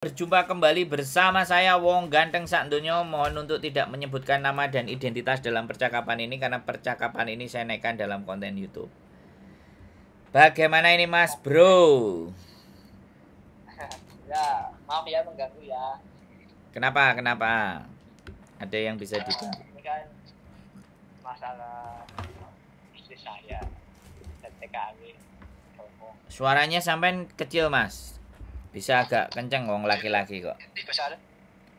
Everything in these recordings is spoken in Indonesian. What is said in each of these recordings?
Berjumpa kembali bersama saya Wong Ganteng Sakdonya. Mohon untuk tidak menyebutkan nama dan identitas dalam percakapan ini karena percakapan ini saya naikkan dalam konten YouTube. Bagaimana ini Mas Bro? Ya, maaf ya mengganggu ya. Kenapa? Ada yang bisa dibantu? Ini kan masalah istri saya dan TKW. Suaranya sampai kecil Mas. Bisa agak kenceng wong laki-laki kok. Besar.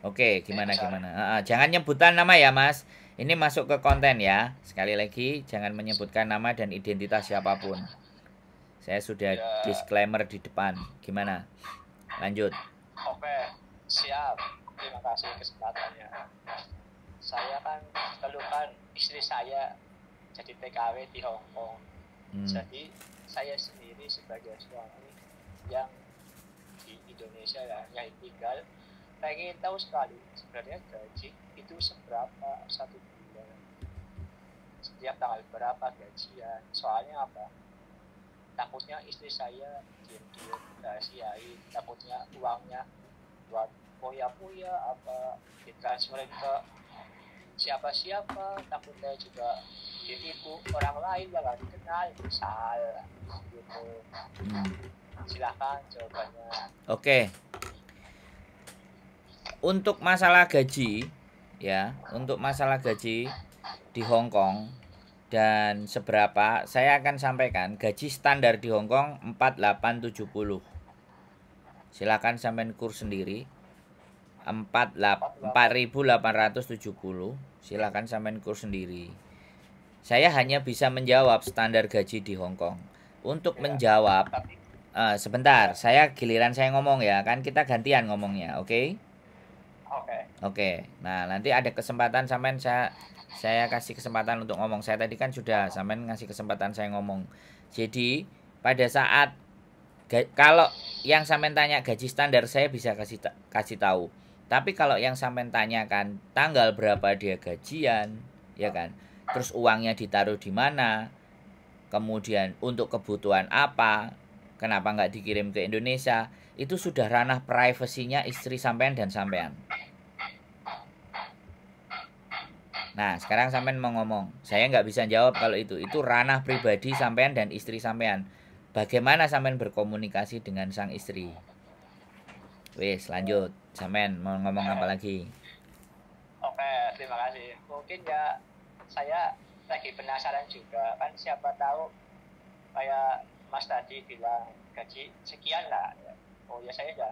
Oke, gimana? Jangan nyebutan nama ya Mas. Ini masuk ke konten ya. Sekali lagi jangan menyebutkan nama dan identitas siapapun. Saya sudah disclaimer di depan. Gimana? Lanjut. Oke, siap. Terima kasih kesempatannya. Saya kan keluhkan istri saya jadi TKW di Hong Kong. Jadi saya sendiri sebagai suami yang di Indonesia ya, yang tinggal, pengen tahu sekali sebenarnya gaji itu seberapa satu bulan, setiap tanggal berapa gajian. Soalnya apa? Takutnya istri saya diam-diam rahasiain, takutnya uangnya buat poya-poya apa ditransferin ke siapa-siapa, takutnya juga ditipu orang lain yang nggak dikenal, misal gitu. Silahkan jawabannya. Oke. Untuk masalah gaji ya, untuk masalah gaji di Hong Kong dan seberapa saya akan sampaikan. Gaji standar di Hong Kong 4870. Silakan sampein kurs sendiri. 4870. Silakan sampein kurs sendiri. Saya hanya bisa menjawab standar gaji di Hong Kong. Untuk menjawab sebentar, saya giliran saya ngomong ya, kan kita gantian ngomongnya, oke? Oke. Nah, nanti ada kesempatan sampean saya kasih kesempatan untuk ngomong. Saya tadi kan sudah sampean ngasih kesempatan saya ngomong. Jadi, pada saat kalau yang sampean tanya gaji standar saya bisa kasih tahu. Tapi kalau yang sampean tanyakan tanggal berapa dia gajian, ya kan? Terus uangnya ditaruh di mana? Kemudian untuk kebutuhan apa? Kenapa nggak dikirim ke Indonesia? Itu sudah ranah privasinya istri sampean dan sampean. Nah, sekarang sampean mau ngomong. Saya nggak bisa jawab kalau itu. Itu ranah pribadi sampean dan istri sampean. Bagaimana sampean berkomunikasi dengan sang istri? Wes, lanjut. Sampean mau ngomong apa lagi? Oke, terima kasih. Mungkin ya saya lagi penasaran juga, kan siapa tahu kayak Mas tadi bilang gaji sekian lah. Oh ya, saya udah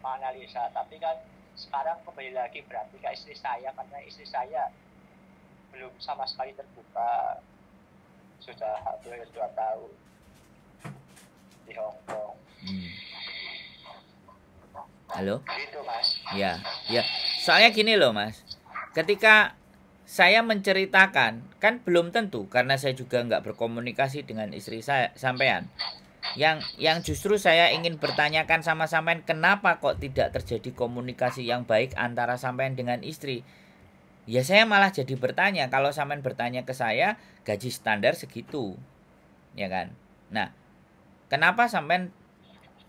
menganalisa, tapi kan sekarang kembali lagi berarti ke istri saya, karena istri saya belum sama sekali terbuka, sudah hampir 2 tahun di Hong Kong. Halo? Gitu Mas. Ya. Soalnya gini loh Mas, ketika saya menceritakan, kan belum tentu, karena saya juga nggak berkomunikasi dengan istri saya sampean. Yang justru saya ingin bertanyakan sama sampean, kenapa kok tidak terjadi komunikasi yang baik antara sampean dengan istri? Ya saya malah jadi bertanya, kalau sampean bertanya ke saya, gaji standar segitu, ya kan? Nah, kenapa sampean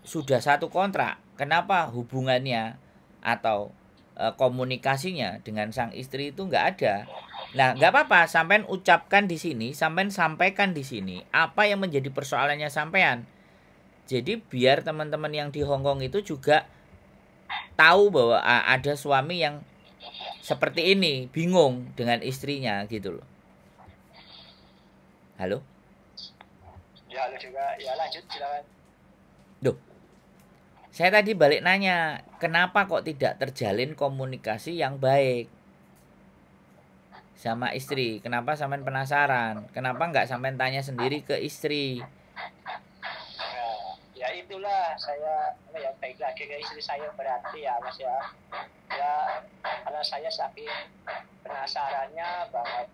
sudah satu kontrak, kenapa hubungannya atau komunikasinya dengan sang istri itu nggak ada? Nah, nggak apa-apa, sampean ucapkan di sini, sampean sampaikan di sini apa yang menjadi persoalannya sampean. Jadi biar teman-teman yang di Hong Kong itu juga tahu bahwa ada suami yang seperti ini, bingung dengan istrinya gitu loh. Halo? Ya, halo juga. Ya, lanjut silakan. Duh. Saya tadi balik nanya, kenapa kok tidak terjalin komunikasi yang baik sama istri? Kenapa sampean penasaran? Kenapa nggak sampean tanya sendiri ke istri? Ya itulah saya baik lagi ke istri saya berarti ya Mas ya. Ya karena saya saking penasarannya banget,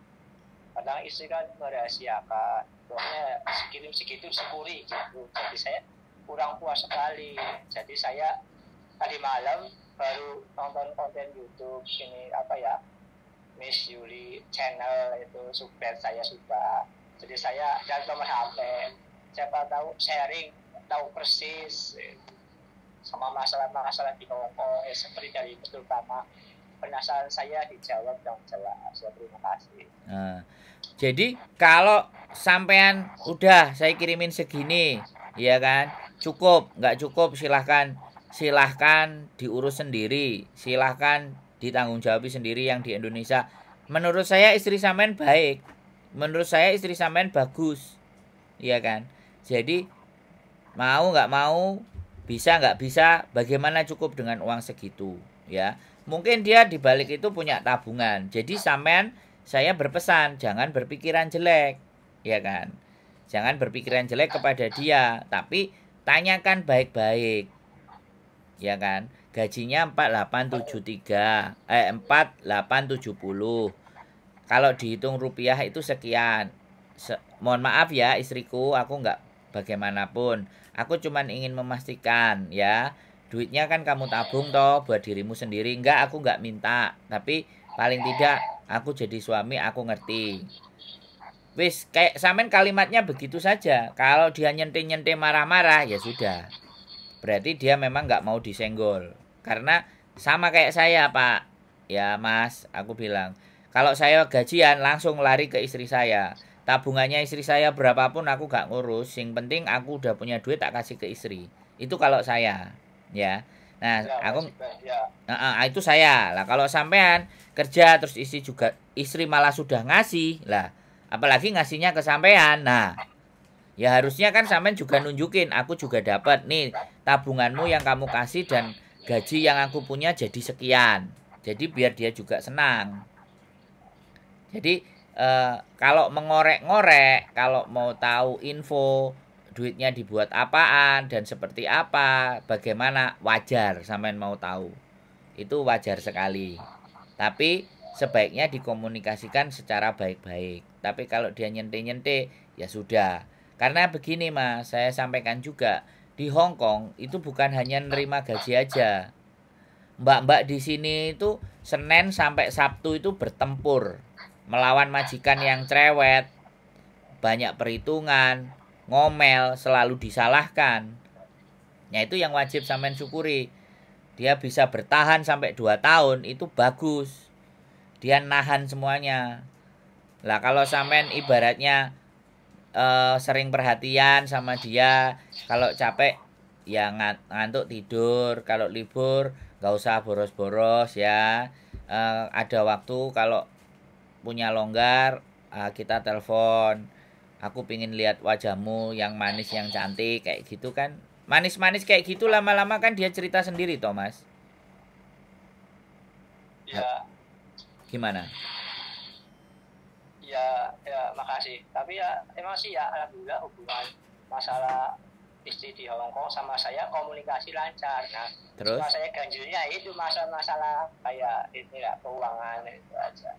kadang istri kan merahasiakan, pokoknya segitu sepuri gitu. Jadi saya kurang puas sekali. Jadi saya tadi malam baru nonton konten YouTube ini Miss Yuli channel itu, subscribe saya suka. Jadi saya dan nomor HP, siapa tahu sharing, tahu persis sama masalah-masalah di Hongkong, seperti dari terutama penasaran saya dijawab dengan jelas. Ya, terima kasih. Nah, jadi kalau sampean udah saya kirimin segini, ya kan, cukup, nggak cukup silahkan diurus sendiri, silahkan ditanggung jawab sendiri yang di Indonesia. Menurut saya istri sampean baik, menurut saya istri sampean bagus, ya kan. Jadi mau nggak mau, bisa nggak bisa, bagaimana cukup dengan uang segitu, ya. Mungkin dia dibalik itu punya tabungan. Jadi sampean, saya berpesan jangan berpikiran jelek, ya kan. Jangan berpikiran jelek kepada dia, tapi tanyakan baik-baik, ya kan. Gajinya 4870. Kalau dihitung rupiah itu sekian. Mohon maaf ya istriku, aku nggak bagaimanapun. Aku cuman ingin memastikan ya. Duitnya kan kamu tabung toh buat dirimu sendiri. Enggak, aku nggak minta. Tapi paling tidak aku jadi suami, aku ngerti. Wis, kayak sampean kalimatnya begitu saja. Kalau dia nyente-nyente marah-marah, ya sudah. Berarti dia memang nggak mau disenggol. Karena sama kayak saya, Pak. Ya, Mas, aku bilang. Kalau saya gajian, langsung lari ke istri saya. Tabungannya istri saya berapapun aku gak ngurus. Yang penting aku udah punya duit tak kasih ke istri. Itu kalau saya. Ya. Nah, Ya, aku ya. itu saya. Lah kalau sampean kerja terus istri malah sudah ngasih. Lah, apalagi ngasihnya ke sampean. Nah, ya harusnya kan sampean juga nunjukin aku juga dapat nih tabunganmu yang kamu kasih dan gaji yang aku punya jadi sekian. Jadi biar dia juga senang. Jadi kalau mengorek-ngorek, kalau mau tahu info duitnya dibuat apaan dan seperti apa, bagaimana, wajar sampean mau tahu. Itu wajar sekali. Tapi sebaiknya dikomunikasikan secara baik-baik. Tapi kalau dia nyente-nyente, ya sudah. Karena begini Mas, saya sampaikan juga, di Hong Kong itu bukan hanya nerima gaji aja. Mbak-mbak di sini itu Senin sampai Sabtu itu bertempur melawan majikan yang cerewet, banyak perhitungan, ngomel, selalu disalahkan. Ya itu yang wajib sampean syukuri. Dia bisa bertahan sampai 2 tahun, itu bagus. Dia nahan semuanya. Lah kalau sampean ibaratnya sering perhatian sama dia, kalau capek ya ngantuk tidur, kalau libur nggak usah boros-boros ya. Ada waktu kalau punya longgar, kita telepon. Aku pingin lihat wajahmu yang manis, yang cantik, kayak gitu kan. Manis-manis kayak gitu lama-lama kan dia cerita sendiri, Thomas. Ya. Gimana? Ya, makasih. Tapi ya emang sih ya alhamdulillah hubungan masalah istri di Hong Kong sama saya komunikasi lancar. Nah, terus cuma saya ganjilnya itu masalah kayak ini ya keuangan itu aja.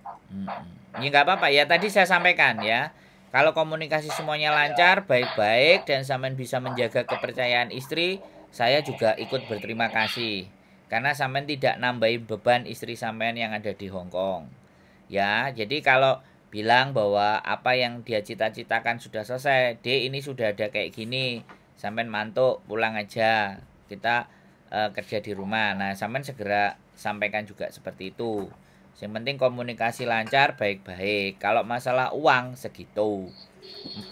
Ya nggak apa-apa ya, tadi saya sampaikan ya. Kalau komunikasi semuanya lancar, baik-baik dan sampean bisa menjaga kepercayaan istri, saya juga ikut berterima kasih. Karena sampean tidak nambahin beban istri sampean yang ada di Hong Kong. Ya, jadi kalau bilang bahwa apa yang dia cita-citakan sudah selesai, ini sudah ada kayak gini, sampean mantuk pulang aja, kita kerja di rumah. Nah sampean segera sampaikan juga seperti itu. Yang penting komunikasi lancar, baik-baik. Kalau masalah uang segitu 4,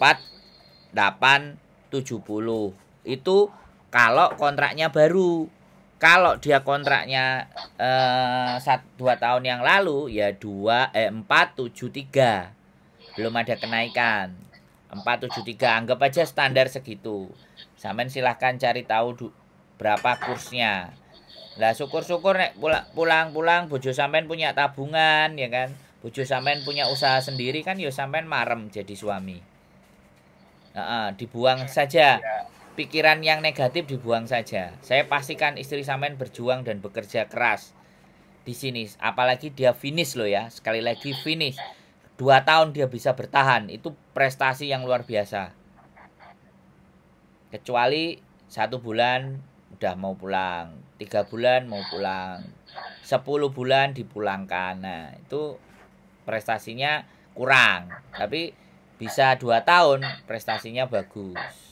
8, 70 itu kalau kontraknya baru. Kalau dia kontraknya 2 tahun yang lalu ya 473, belum ada kenaikan. 473 anggap aja standar segitu. Sampean silahkan cari tahu berapa kursnya. Lah syukur-syukur nek pulang-pulang bojo sampean punya tabungan ya kan. Bojo sampean punya usaha sendiri kan ya sampean marem jadi suami. Dibuang saja. Pikiran yang negatif dibuang saja. Saya pastikan istri sampean berjuang dan bekerja keras di sini. Apalagi dia finish loh ya. Sekali lagi finish. 2 tahun dia bisa bertahan. Itu prestasi yang luar biasa. Kecuali 1 bulan udah mau pulang, 3 bulan mau pulang, 10 bulan dipulangkan. Nah itu prestasinya kurang. Tapi bisa 2 tahun prestasinya bagus.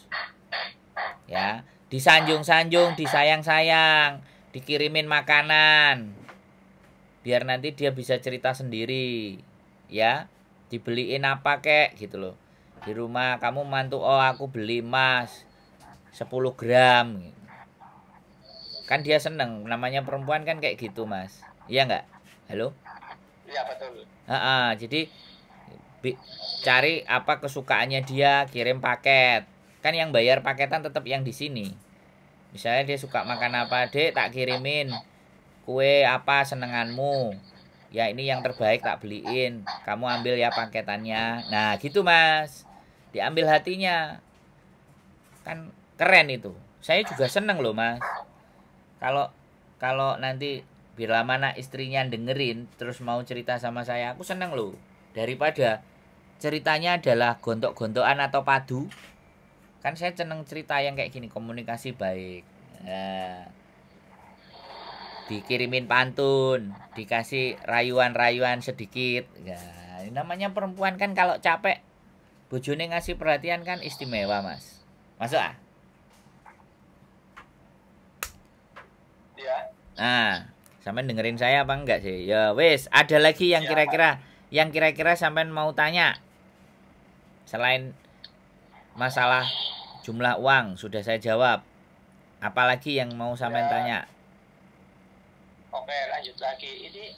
Ya, disanjung-sanjung, disayang-sayang, dikirimin makanan. Biar nanti dia bisa cerita sendiri. Ya, dibeliin apa kek gitu loh. Di rumah kamu mantu, oh aku beli emas 10 gram. Kan dia seneng, namanya perempuan kan kayak gitu, Mas. Iya nggak? Halo? Iya, betul. Jadi cari apa kesukaannya dia, kirim paket. Kan yang bayar paketan tetap yang di sini. Misalnya dia suka makan apa, Dek, tak kirimin kue apa senenganmu. Ya ini yang terbaik tak beliin. Kamu ambil ya paketannya. Nah, gitu, Mas. Diambil hatinya. Kan keren itu. Saya juga seneng loh, Mas. Kalau nanti bila mana istrinya dengerin terus mau cerita sama saya, aku seneng loh. Daripada ceritanya adalah gontok-gontokan atau padu, kan saya seneng cerita yang kayak gini, komunikasi baik. Dikirimin pantun, dikasih rayuan-rayuan sedikit. Ini namanya perempuan kan, kalau capek bojone ngasih perhatian kan istimewa, Mas. Masuk ah? Nah, sampean dengerin saya apa enggak sih? Ya wes, ada lagi yang kira-kira sampean mau tanya? Selain masalah jumlah uang sudah saya jawab. Apalagi yang mau sampean tanya? Oke, lanjut lagi. Ini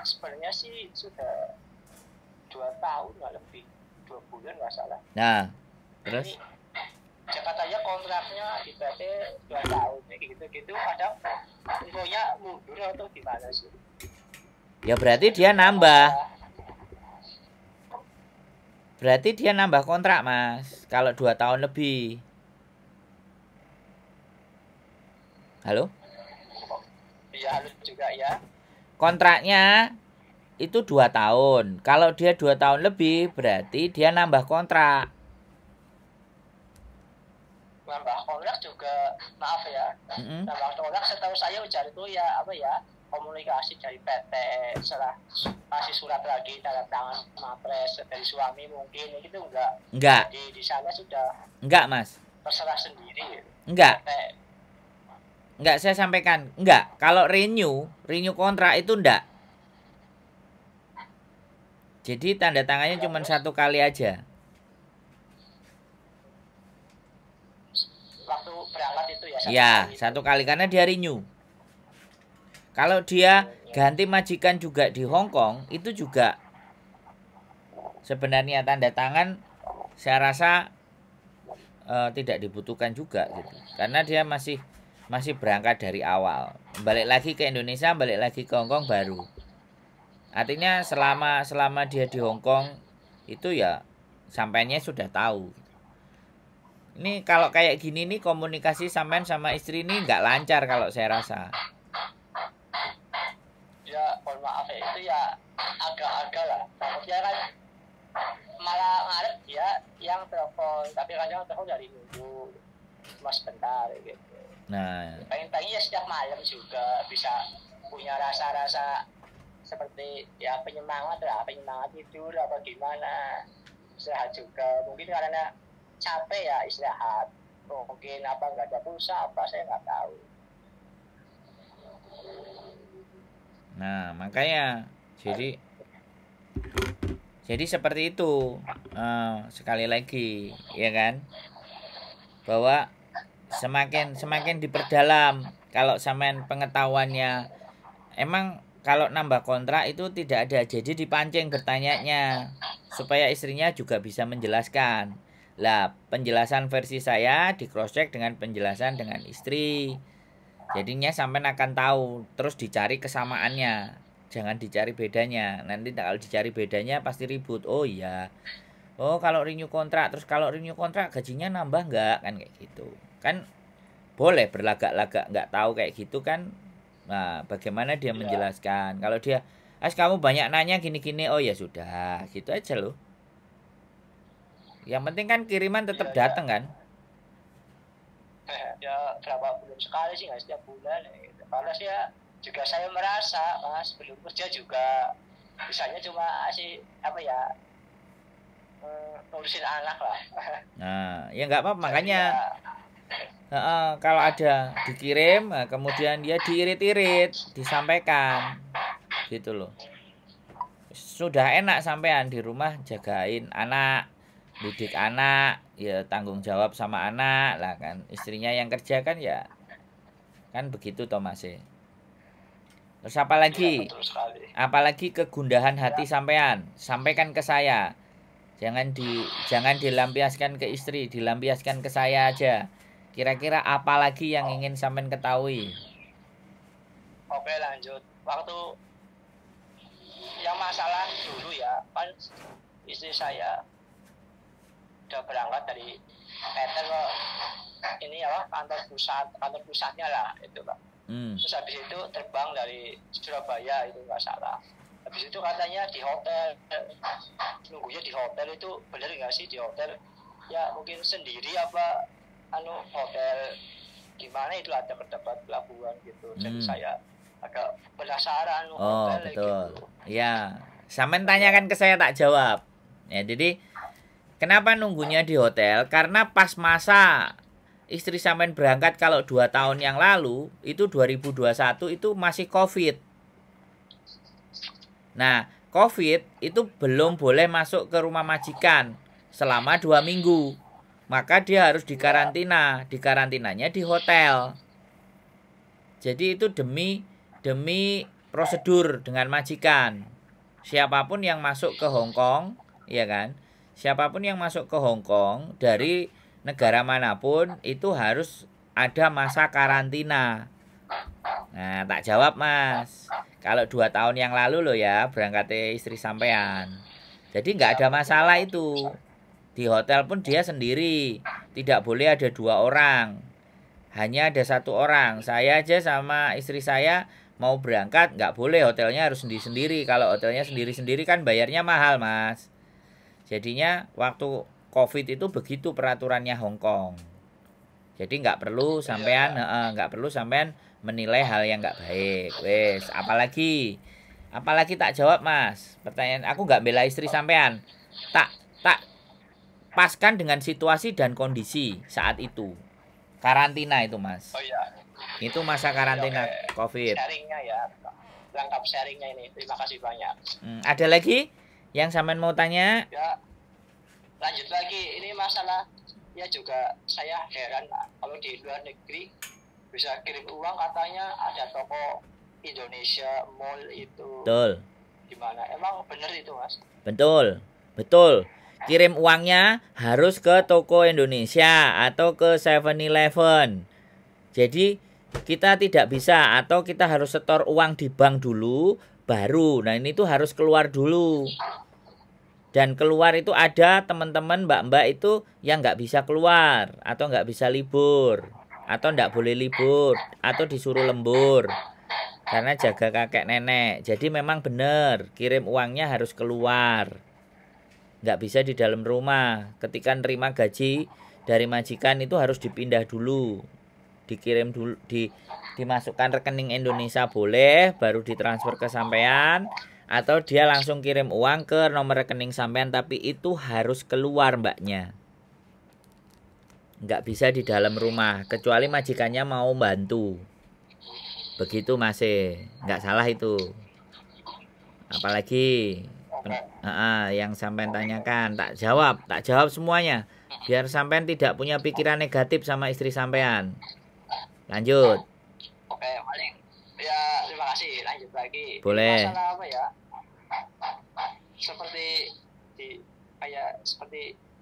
sebenarnya sih sudah 2 tahun nggak lebih, 2 bulan nggak salah. Nah, terus? Katanya kontraknya di PT 2 tahun gitu kadang infonya mundur atau gimana sih? Ya berarti dia nambah. Berarti dia nambah kontrak, Mas. Kalau 2 tahun lebih. Halo? Iya, halo juga ya. Kontraknya itu 2 tahun. Kalau dia 2 tahun lebih berarti dia nambah kontrak. Nambah kontrak juga, maaf ya, nambah kontrak setahu saya ujar itu ya apa ya, komunikasi dari PT setelah kasih surat lagi tanda tangan mapres dari suami mungkin gitu enggak. Di sana sudah enggak, Mas, terserah sendiri. Enggak, saya sampaikan enggak. Kalau renew kontrak itu enggak. Jadi tanda tangannya cuma 1 kali aja. Waktu berangkat itu ya? Ya, 1 kali karena dia renew. Kalau dia ganti majikan juga di Hong Kong, itu juga sebenarnya tanda tangan saya rasa tidak dibutuhkan juga gitu. Karena dia masih berangkat dari awal. Balik lagi ke Indonesia, balik lagi ke Hong Kong baru. Artinya selama dia di Hong Kong itu ya sampainya sudah tahu. Ini kalau kayak gini nih komunikasi sampean sama istri ini nggak lancar kalau saya rasa. Ya, mohon maaf ya, itu ya agak-agak lah. Takutnya kan malah ngarep dia yang telepon, tapi kadang telepon dari minggu cuma sebentar gitu. Nah, pengen ya setiap malam juga bisa punya rasa-rasa seperti ya penyemangat tidur apa gimana, istirahat juga mungkin karena capek ya istirahat, mungkin apa nggak ada pulsa apa saya nggak tahu. Nah makanya jadi seperti itu. Sekali lagi ya kan, bahwa semakin diperdalam. Kalau sampean pengetahuannya emang kalau nambah kontrak itu tidak ada, jadi dipancing bertanyanya supaya istrinya juga bisa menjelaskan. Lah, penjelasan versi saya di cross check dengan penjelasan dengan istri. Jadinya sampean akan tahu, terus dicari kesamaannya. Jangan dicari bedanya. Nanti kalau dicari bedanya pasti ribut. Oh iya. Oh, kalau renew kontrak, terus kalau renew kontrak gajinya nambah enggak, kan kayak gitu. Kan boleh berlagak-lagak enggak tahu kayak gitu kan. Nah, bagaimana dia menjelaskan? Kalau dia, kamu banyak nanya gini-gini, oh ya sudah, gitu aja loh. Yang penting kan kiriman tetap datang kan? Ya berapa bulan sekali sih, nggak setiap bulan gitu. Karena saya merasa Mas belum kerja juga, misalnya cuma sih apa ya, ngurusin anak lah. Nah, ya nggak apa-apa, makanya Kalau ada dikirim, kemudian dia diirit-irit, disampaikan, gitu loh. Sudah enak sampean di rumah jagain anak, didik anak, ya tanggung jawab sama anak lah kan. Istrinya yang kerja kan ya, kan begitu toh Mas. Terus apalagi? Apalagi kegundahan hati sampean, sampaikan ke saya. Jangan dilampiaskan ke istri, dilampiaskan ke saya aja. Kira-kira apa lagi yang ingin sampean ketahui? Oke, lanjut. Waktu yang masalah dulu ya, kan istri saya udah berangkat dari PT ke ini ya, kantor pusatnya lah itu Pak. Terus habis itu terbang dari Surabaya, itu nggak salah. Habis itu katanya di hotel, nunggunya di hotel itu bener nggak sih di hotel? Ya mungkin sendiri apa hotel gimana itu ada terdapat pelabuhan gitu. Jadi saya agak penasaran hotel betul. Gitu. Ya, sampean tanyakan ke saya tak jawab. Ya, jadi kenapa nunggunya di hotel? Karena pas masa istri sampean berangkat kalau 2 tahun yang lalu, itu 2021 itu masih Covid. Nah, Covid itu belum boleh masuk ke rumah majikan selama 2 minggu. Maka dia harus dikarantina. Dikarantinanya di hotel. Jadi itu demi prosedur dengan majikan. Siapapun yang masuk ke Hong Kong, ya kan? Siapapun yang masuk ke Hong Kong dari negara manapun itu harus ada masa karantina. Nah, tak jawab Mas. Kalau 2 tahun yang lalu loh ya berangkatnya istri sampean. Jadi nggak ada masalah itu. Di hotel pun dia sendiri. Tidak boleh ada 2 orang. Hanya ada 1 orang. Saya aja sama istri saya mau berangkat nggak boleh, hotelnya harus sendiri-sendiri. Kalau hotelnya sendiri-sendiri kan bayarnya mahal Mas. Jadinya waktu Covid itu begitu peraturannya Hong Kong. Jadi nggak perlu sampean menilai hal yang nggak baik. Wes, apalagi tak jawab Mas. Pertanyaan aku nggak bela istri sampean. Tak paskan dengan situasi dan kondisi saat itu. Karantina itu Mas. Oh iya. Itu masa karantina Covid. Sharingnya ya, lengkap sharingnya ini. Terima kasih banyak. Ada lagi yang sampean mau tanya? Ya, lanjut lagi. Ini masalah ya juga saya heran kalau di luar negeri bisa kirim uang katanya ada toko Indonesia Mall itu. Betul. Gimana? Emang bener itu Mas? Betul. Kirim uangnya harus ke toko Indonesia atau ke 7-Eleven. Jadi kita tidak bisa atau kita harus setor uang di bank dulu baru. Nah ini tuh harus keluar dulu. Dan keluar itu ada teman-teman mbak-mbak itu yang nggak bisa keluar atau nggak bisa libur atau nggak boleh libur atau disuruh lembur karena jaga kakek nenek. Jadi memang benar kirim uangnya harus keluar. Nggak bisa di dalam rumah. Ketika nerima gaji dari majikan itu harus dipindah dulu. Dikirim dulu, dimasukkan rekening Indonesia boleh, baru ditransfer ke sampean, atau dia langsung kirim uang ke nomor rekening sampean, tapi itu harus keluar mbaknya. Nggak bisa di dalam rumah, kecuali majikannya mau bantu. Begitu Mas, nggak salah itu. Apalagi yang sampean tanyakan, tak jawab semuanya, biar sampean tidak punya pikiran negatif sama istri sampean. Lanjut. Oke, paling ya terima kasih. Lanjut lagi. Boleh. Masalah apa ya? Seperti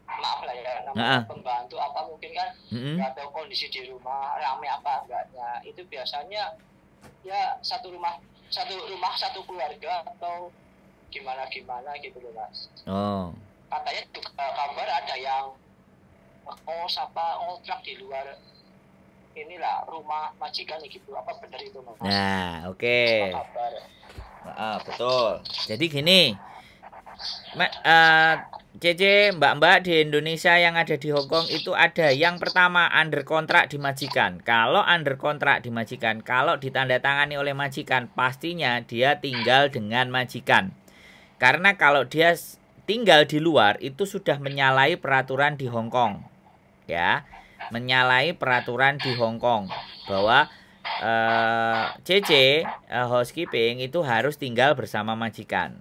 maaf lah ya, namanya pembantu apa mungkin kan nggak tahu kondisi di rumah ramai apa enggaknya. Itu biasanya ya satu rumah satu keluarga atau gimana gitu loh Mas. Oh. Katanya juga kabar ada yang ngontrak di luar inilah rumah majikan gitu, apa benar itu Mas? Nah, oke. Betul. Jadi gini, Cece, mbak-mbak di Indonesia yang ada di Hong Kong itu ada yang pertama under kontrak di majikan. Kalau under kontrak di majikan, kalau ditandatangani oleh majikan, pastinya dia tinggal dengan majikan. Karena kalau dia tinggal di luar itu sudah menyalahi peraturan di Hong Kong. Ya. menyalahi peraturan di Hong Kong bahwa CC housekeeping itu harus tinggal bersama majikan.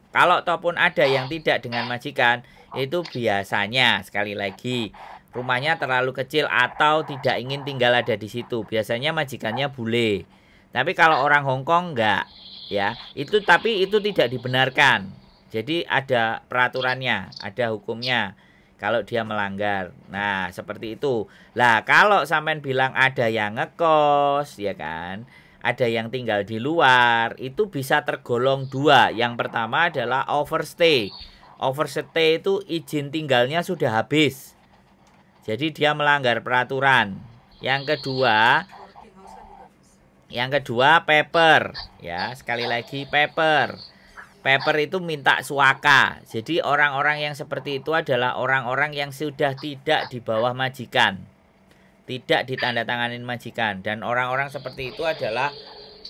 Kalau ataupun ada yang tidak dengan majikan, itu biasanya sekali lagi rumahnya terlalu kecil atau tidak ingin tinggal ada di situ. Biasanya majikannya bule. Tapi kalau orang Hong Kong enggak, ya. Tapi itu tidak dibenarkan. Jadi ada peraturannya, ada hukumnya kalau dia melanggar. Nah, seperti itu. Lah, kalau sampean bilang ada yang ngekos, ya kan? Ada yang tinggal di luar, itu bisa tergolong dua. Yang pertama adalah overstay. Overstay itu izin tinggalnya sudah habis. Jadi dia melanggar peraturan. Yang kedua paper, ya, sekali lagi paper. Paper itu minta suaka. Jadi orang-orang yang seperti itu adalah orang-orang yang sudah tidak di bawah majikan. Tidak ditandatanganin majikan. Dan orang-orang seperti itu adalah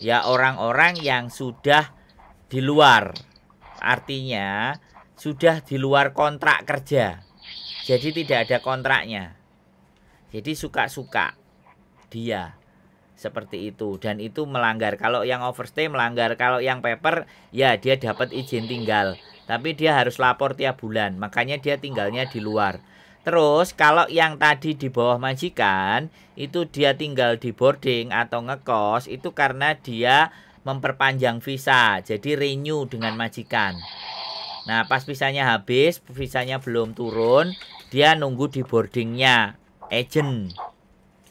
ya orang-orang yang sudah di luar. Artinya sudah di luar kontrak kerja. Jadi tidak ada kontraknya. Jadi suka-suka dia. Seperti itu, dan itu melanggar. Kalau yang overstay melanggar. Kalau yang paper, ya dia dapat izin tinggal, tapi dia harus lapor tiap bulan. Makanya dia tinggalnya di luar. Terus kalau yang tadi di bawah majikan, itu dia tinggal di boarding atau ngekos, itu karena dia memperpanjang visa. Jadi renew dengan majikan. Nah, pas visanya habis, visanya belum turun, dia nunggu di boardingnya agent,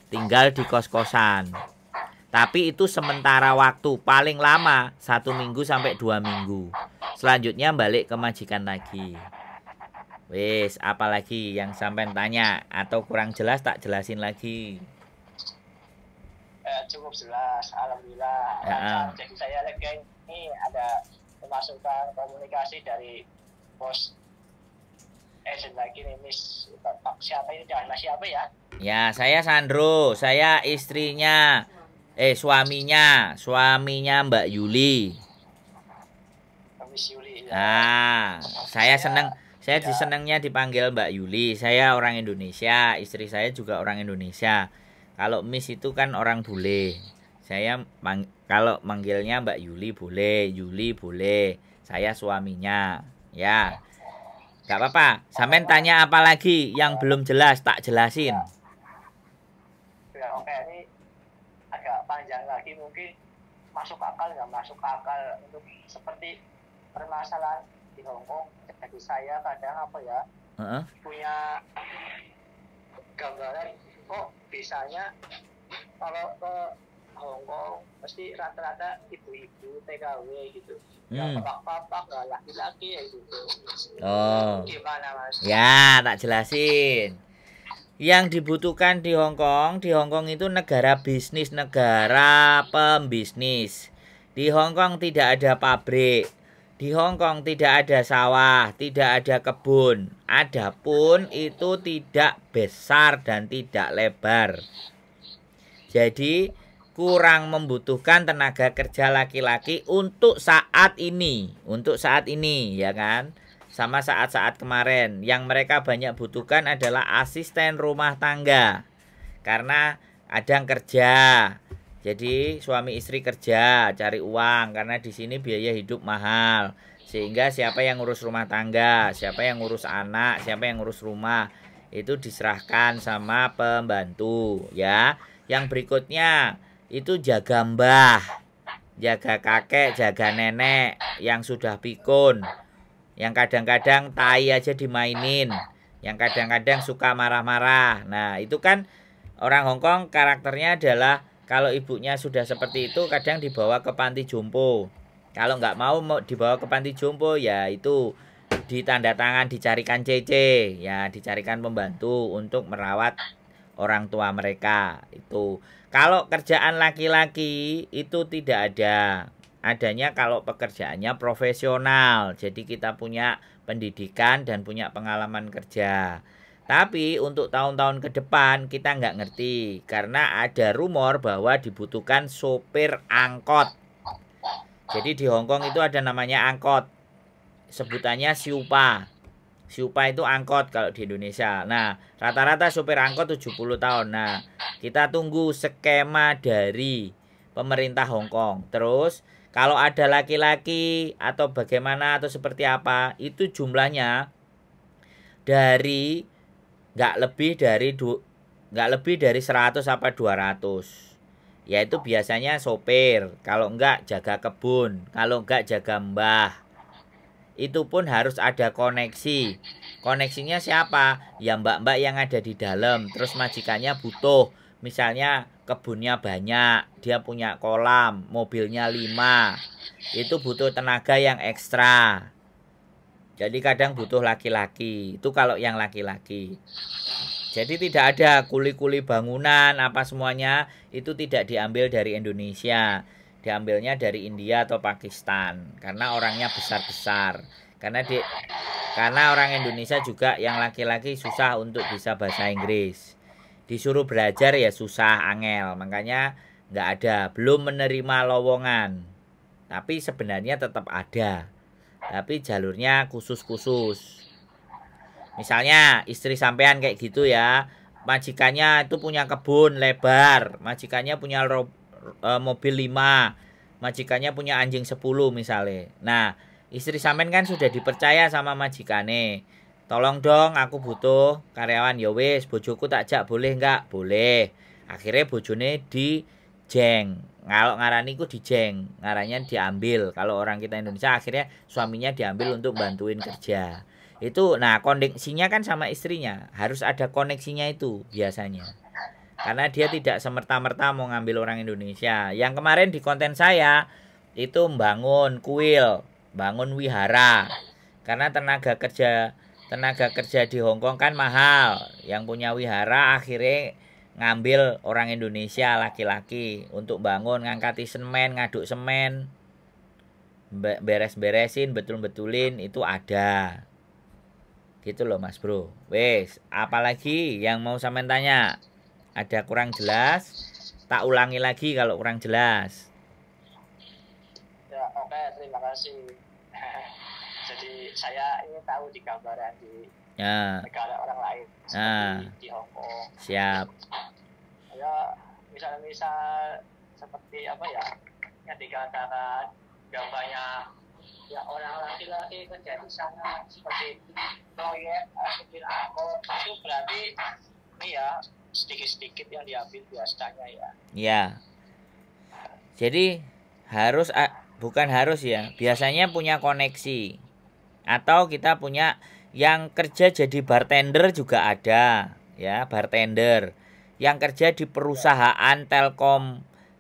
tinggal di kos-kosan. Tapi itu sementara waktu, paling lama 1 minggu sampai 2 minggu. Selanjutnya balik ke majikan lagi. Wis, apalagi yang sampean tanya atau kurang jelas tak jelasin lagi. Cukup jelas, alhamdulillah. Jadi saya lega ini ada pemasukan komunikasi dari bos agent lagi nih, Miss. Siapa ini? Jangan siapa ya? Ya, saya Sandro, saya istrinya. Suaminya Mbak Yuli. Miss Yuli. Ya. Saya disenangnya dipanggil Mbak Yuli. Saya orang Indonesia, istri saya juga orang Indonesia. Kalau Miss itu kan orang bule. Saya kalau manggilnya Mbak Yuli boleh. Saya suaminya. Ya. Gak apa-apa. Sampean tanya apa lagi yang belum jelas tak jelasin. Ya, oke, ini agak panjang lagi, mungkin masuk akal nggak masuk akal untuk seperti permasalahan di Hong Kong. Jadi saya kadang punya gambaran kok bisanya kalau ke Hong Kong pasti rata-rata ibu-ibu TKW gitu. Yang bapak-bapak nggak laki-laki ya gitu. Oh. Gimana, Mas? Ya, tak jelasin. Yang dibutuhkan di Hong Kong itu negara bisnis, negara pembisnis. Di Hong Kong tidak ada pabrik. Di Hong Kong tidak ada sawah, tidak ada kebun. Adapun itu tidak besar dan tidak lebar. Jadi kurang membutuhkan tenaga kerja laki-laki untuk saat ini, ya kan? Sama saat-saat kemarin, yang mereka banyak butuhkan adalah asisten rumah tangga. Karena ada yang kerja. Jadi suami istri kerja, cari uang karena di sini biaya hidup mahal. Sehingga siapa yang ngurus rumah tangga, siapa yang ngurus anak, siapa yang ngurus rumah, itu diserahkan sama pembantu, ya. Yang berikutnya itu jaga mbah, jaga kakek, jaga nenek yang sudah pikun. Yang kadang-kadang tai aja dimainin, yang kadang-kadang suka marah-marah. Nah, itu kan orang Hong Kong karakternya adalah kalau ibunya sudah seperti itu kadang dibawa ke panti jompo. Kalau nggak mau dibawa ke panti jompo, ya itu ditanda tangan, dicarikan CC, ya dicarikan pembantu untuk merawat orang tua mereka. Itu kalau kerjaan laki-laki itu tidak ada. Adanya kalau pekerjaannya profesional. Jadi kita punya pendidikan dan punya pengalaman kerja. Tapi untuk tahun-tahun ke depan kita nggak ngerti. Karena ada rumor bahwa dibutuhkan sopir angkot. Jadi di Hong Kong itu ada namanya angkot. Sebutannya siupa. Siupa itu angkot kalau di Indonesia. Nah, rata-rata supir angkot 70 tahun. Nah, kita tunggu skema dari pemerintah Hong Kong. Terus, kalau ada laki-laki atau bagaimana atau seperti apa, itu jumlahnya dari nggak lebih dari 100 apa 200. Yaitu biasanya sopir, kalau enggak jaga kebun, kalau enggak jaga mbah. Itu pun harus ada koneksi. Koneksinya siapa? Ya mbak-mbak yang ada di dalam. Terus majikannya butuh, misalnya kebunnya banyak, dia punya kolam, mobilnya 5. Itu butuh tenaga yang ekstra. Jadi kadang butuh laki-laki. Itu kalau yang laki-laki. Jadi tidak ada kuli-kuli bangunan apa semuanya itu tidak diambil dari Indonesia. Diambilnya dari India atau Pakistan karena orangnya besar-besar. Karena orang Indonesia juga yang laki-laki susah untuk bisa bahasa Inggris. Disuruh belajar ya susah, angel. Makanya nggak ada, belum menerima lowongan. Tapi sebenarnya tetap ada. Tapi jalurnya khusus-khusus. Misalnya istri sampean kayak gitu ya, majikannya itu punya kebun lebar, majikannya punya mobil 5, majikannya punya anjing 10 misalnya. Nah, istri sampean kan sudah dipercaya sama majikane. Tolong dong aku butuh karyawan. Ya wis, bojoku tak jak boleh enggak? Boleh. Akhirnya bojone dijeng. Kalau ngarani ku dijeng, ngarannya diambil. Kalau orang kita Indonesia akhirnya suaminya diambil untuk bantuin kerja. Itu nah koneksinya kan sama istrinya, harus ada koneksinya itu biasanya. Karena dia tidak semerta-merta mau ngambil orang Indonesia. Yang kemarin di konten saya itu membangun kuil, bangun wihara. Karena tenaga kerja di Hong Kong kan mahal. Yang punya wihara akhirnya ngambil orang Indonesia laki-laki untuk bangun, ngangkati semen, ngaduk semen, beres-beresin, betul-betulin itu ada. Gitu loh Mas Bro. Wes, apalagi yang mau sampean tanya? Ada kurang jelas? Tak ulangi lagi kalau kurang jelas. Ya, oke, terima kasih. Jadi saya ini tahu di gambaran di negara orang lain seperti di Hong Kong. Siap. Ya, misal seperti apa ya? Yang dikatakan gambarnya ya orang laki-laki kerja di sana seperti proyek supir angkot itu berarti ini ya sedikit-sedikit yang diambil biasanya ya. Iya. Jadi bukan harus ya, biasanya punya koneksi. Atau kita punya yang kerja jadi bartender juga ada, ya, bartender. Yang kerja di perusahaan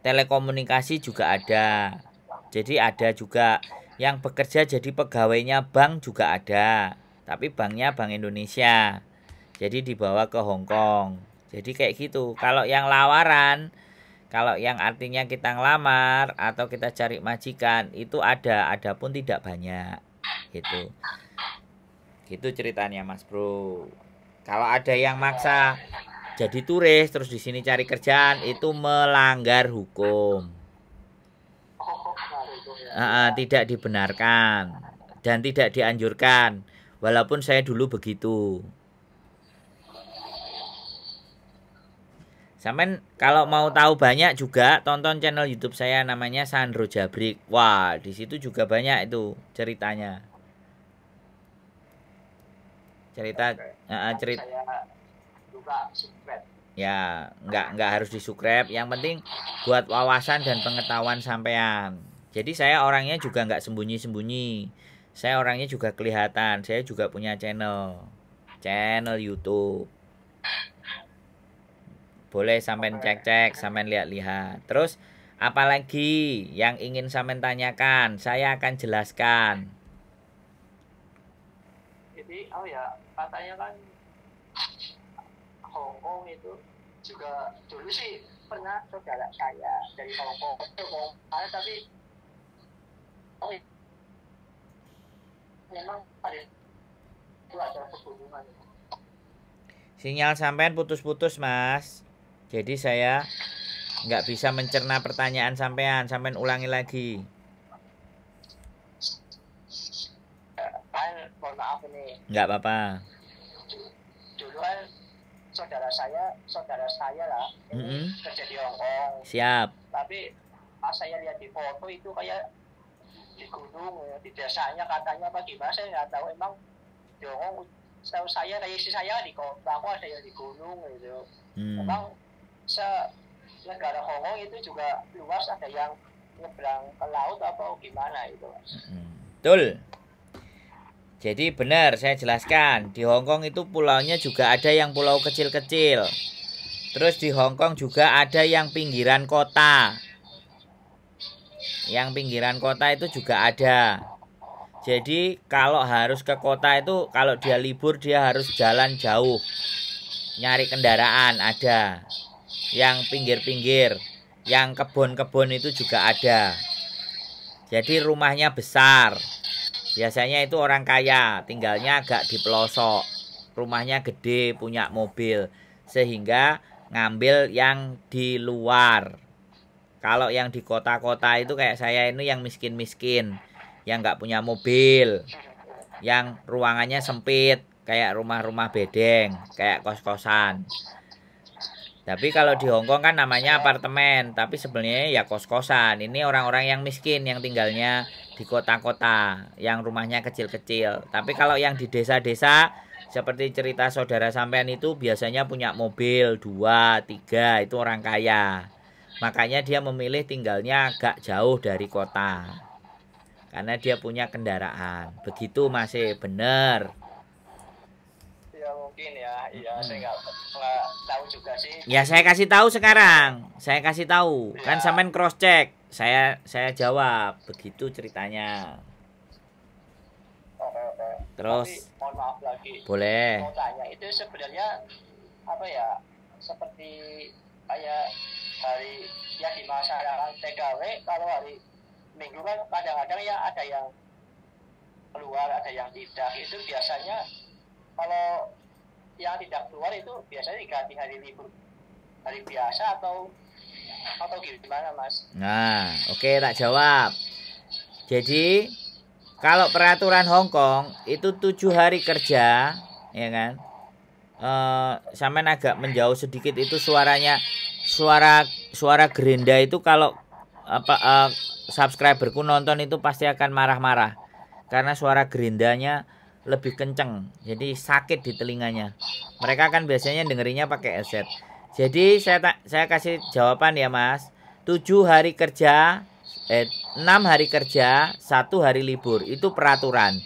telekomunikasi juga ada. Jadi ada juga yang bekerja jadi pegawainya bank juga ada. Tapi banknya Bank Indonesia. Jadi dibawa ke Hong Kong. Jadi kayak gitu. Kalau yang lawaran, kalau yang artinya kita ngelamar atau kita cari majikan itu ada pun tidak banyak. Gitu. Gitu ceritanya Mas Bro. Kalau ada yang maksa jadi turis terus di sini cari kerjaan itu melanggar hukum. Tidak dibenarkan dan tidak dianjurkan. Walaupun saya dulu begitu. Sampai kalau mau tahu banyak juga tonton channel YouTube saya namanya Sandro Jabrik. Wah, di situ juga banyak itu ceritanya. Cerita. Saya juga subscribe. Ya, nggak harus di-subscribe. Yang penting buat wawasan dan pengetahuan sampean. Jadi saya orangnya juga nggak sembunyi-sembunyi. Saya orangnya juga kelihatan. Saya juga punya channel YouTube. Boleh sampean cek-cek, sampean lihat-lihat. Terus apalagi yang ingin sampean tanyakan, saya akan jelaskan. Jadi katanya kan Hong Kong itu juga dulu sih pernah saudara saya dari Hong Kong tapi memang itu ada hubungan. Sinyal sampean putus-putus Mas. Jadi saya nggak bisa mencerna pertanyaan sampean. Sampean ulangi lagi. Mohon maaf ini. Nggak apa-apa. Dulu kan saudara saya lah ini kerja di Hong Kong. Siap. Tapi pas saya lihat di foto itu kayak di gunung, di desanya katanya apa gimana, saya nggak tahu. Emang di Hong Kong setahu saya kayak istri saya di kota, aku ada yang di gunung gitu. Emang negara Hong Kong itu juga luas, ada yang nyebrang ke laut atau gimana itu, Mas? Betul. Jadi benar saya jelaskan, di Hong Kong itu pulaunya juga ada yang pulau kecil-kecil. Terus di Hong Kong juga ada yang pinggiran kota. Yang pinggiran kota itu juga ada. Jadi kalau harus ke kota itu, kalau dia libur dia harus jalan jauh. Nyari kendaraan ada. Yang pinggir-pinggir, yang kebun-kebun itu juga ada. Jadi rumahnya besar. Biasanya itu orang kaya, tinggalnya agak di pelosok. Rumahnya gede, punya mobil. Sehingga ngambil yang di luar. Kalau yang di kota-kota itu kayak saya ini yang miskin-miskin, yang nggak punya mobil, yang ruangannya sempit, kayak rumah-rumah bedeng, kayak kos-kosan. Tapi kalau di Hong Kong kan namanya apartemen, tapi sebenarnya ya kos-kosan. Ini orang-orang yang miskin yang tinggalnya di kota-kota, yang rumahnya kecil-kecil. Tapi kalau yang di desa-desa, seperti cerita saudara sampean itu biasanya punya mobil 2, 3, itu orang kaya. Makanya dia memilih tinggalnya agak jauh dari kota. Karena dia punya kendaraan. Begitu masih benar. Ya mungkin ya, saya nggak tahu juga sih. Ya saya kasih tahu sekarang. Saya kasih tahu. Kan sampean cross check. Saya jawab. Begitu ceritanya. Terus. Tapi, mohon maaf lagi. Boleh. Mau tanya, itu sebenarnya apa ya? Seperti kayak hari ya di masyarakat TKW, kalau hari Minggu kan kadang-kadang ya ada yang keluar, ada yang tidak. Itu biasanya kalau yang tidak keluar itu biasanya diganti hari libur, hari biasa atau gimana, Mas? Nah, oke, tak jawab. Jadi kalau peraturan Hong Kong itu 7 hari kerja, ya kan? Sampean agak menjauh sedikit itu suaranya, suara gerinda itu kalau subscriberku nonton itu pasti akan marah-marah karena suara gerindanya lebih kenceng, jadi sakit di telinganya. Mereka kan biasanya dengerinnya pakai headset. Jadi saya kasih jawaban ya Mas. 7 hari kerja, 6 hari kerja, 1 hari libur, itu peraturan.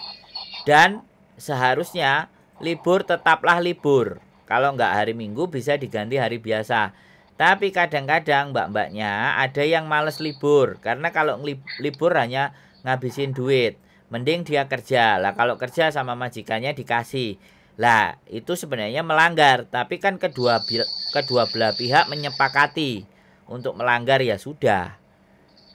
Dan seharusnya libur tetaplah libur. Kalau nggak hari Minggu bisa diganti hari biasa. Tapi kadang-kadang mbak-mbaknya ada yang males libur, karena kalau libur hanya ngabisin duit. Mending dia kerja. Lah kalau kerja sama majikannya dikasih. Lah itu sebenarnya melanggar. Tapi kan kedua belah pihak menyepakati untuk melanggar, ya sudah.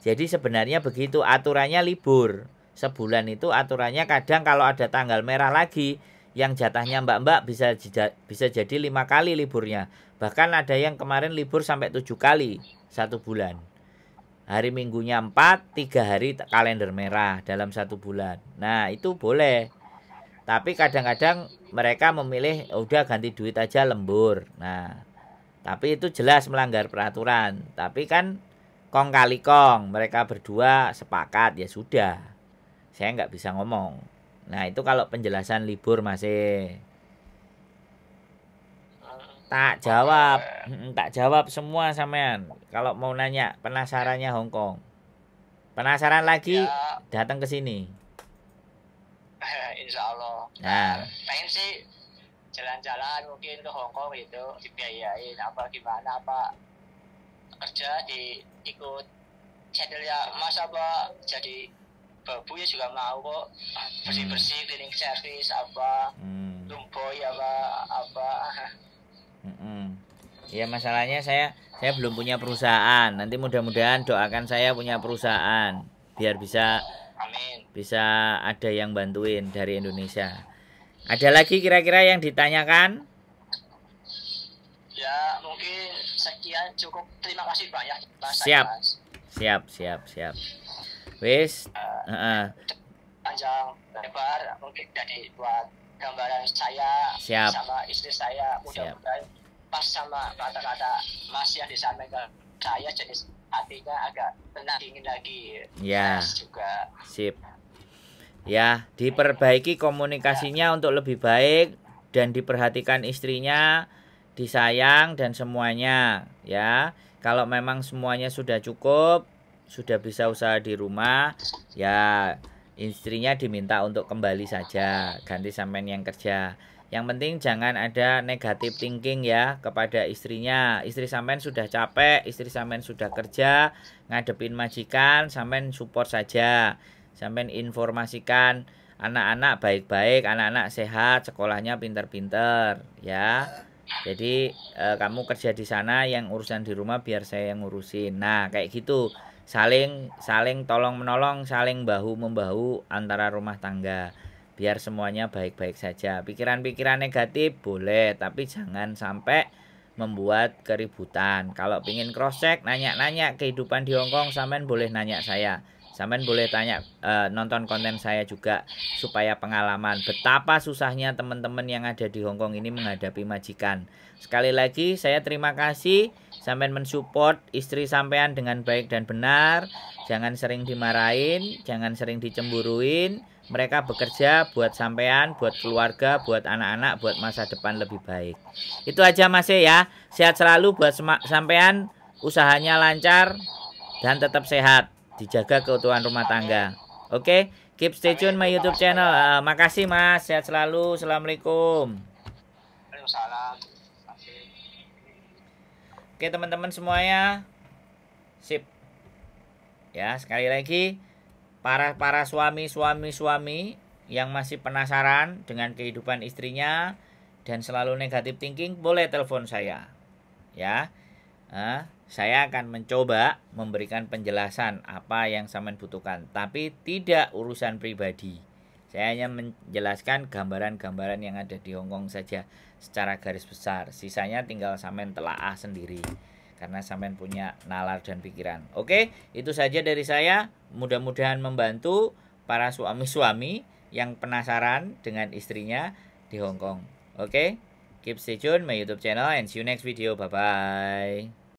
Jadi sebenarnya begitu aturannya libur. Sebulan itu aturannya kadang kalau ada tanggal merah lagi, yang jatahnya mbak-mbak bisa jadi 5 kali liburnya. Bahkan ada yang kemarin libur sampai 7 kali 1 bulan. Hari Minggunya 4, 3 hari kalender merah dalam 1 bulan. Nah itu boleh. Tapi kadang-kadang mereka memilih udah ganti duit aja lembur. Nah tapi itu jelas melanggar peraturan. Tapi kan kong kali kong, mereka berdua sepakat, ya sudah. Saya nggak bisa ngomong. Nah itu kalau penjelasan libur masih. Tak jawab semua sampean. Kalau mau nanya penasarannya Hong Kong, penasaran lagi ya, datang ke sini. Insya Allah. Nah, pengen sih jalan-jalan mungkin ke Hong Kong itu, dibiayain apa gimana, apa kerja ikut channel ya Mas, apa jadi babu ya juga mau kok, bersih-bersih, cleaning service apa, lumboy apa. Ya masalahnya saya belum punya perusahaan. Nanti mudah-mudahan doakan saya punya perusahaan biar bisa Amin. Bisa ada yang bantuin dari Indonesia. Ada lagi kira-kira yang ditanyakan? Ya mungkin sekian cukup. Terima kasih banyak Mas. Siap. Wis, panjang lebar mungkin jadi buat gambaran saya Siap. sama istri saya, mudah-mudahan pas sama kata-kata Mas yang disampaikan saya, jadi hatinya agak tenang dingin lagi. Ya. Mas juga. Sip. Ya, diperbaiki komunikasinya untuk lebih baik dan diperhatikan istrinya, disayang dan semuanya, ya. Kalau memang semuanya sudah cukup, sudah bisa usaha di rumah, ya istrinya diminta untuk kembali saja, ganti sampean yang kerja. Yang penting jangan ada negatif thinking ya kepada istrinya. Istri sampean sudah capek, istri sampean sudah kerja, ngadepin majikan, sampean support saja. Sampean informasikan anak-anak baik-baik, anak-anak sehat, sekolahnya pinter-pinter, ya. Jadi kamu kerja di sana, yang urusan di rumah biar saya yang ngurusin. Nah, kayak gitu. Saling tolong menolong, saling bahu membahu antara rumah tangga. Biar semuanya baik-baik saja. Pikiran-pikiran negatif boleh, tapi jangan sampai membuat keributan. Kalau pingin cross check, nanya-nanya kehidupan di Hongkong, sampean boleh nanya saya. Sampean boleh tanya, nonton konten saya juga, supaya pengalaman betapa susahnya teman-teman yang ada di Hongkong ini menghadapi majikan. Sekali lagi saya terima kasih sampean mensupport istri sampean dengan baik dan benar. Jangan sering dimarahin, jangan sering dicemburuin. Mereka bekerja buat sampean, buat keluarga, buat anak-anak, buat masa depan lebih baik. Itu aja Mas ya. Sehat selalu buat sampean, usahanya lancar dan tetap sehat. Dijaga keutuhan rumah tangga. Oke, keep stay tune my YouTube channel. Makasih Mas, sehat selalu. Assalamualaikum. Waalaikumsalam. Oke teman-teman semuanya, sip. Ya sekali lagi, para suami yang masih penasaran dengan kehidupan istrinya dan selalu negatif thinking, boleh telepon saya. Ya. Saya akan mencoba memberikan penjelasan apa yang sampean butuhkan, tapi tidak urusan pribadi. Saya hanya menjelaskan gambaran-gambaran yang ada di Hongkong saja secara garis besar. Sisanya tinggal sampean telaah sendiri karena sampean punya nalar dan pikiran. Oke, itu saja dari saya. Mudah-mudahan membantu para suami-suami yang penasaran dengan istrinya di Hongkong. Oke, keep stay tune my YouTube channel and see you next video. Bye bye.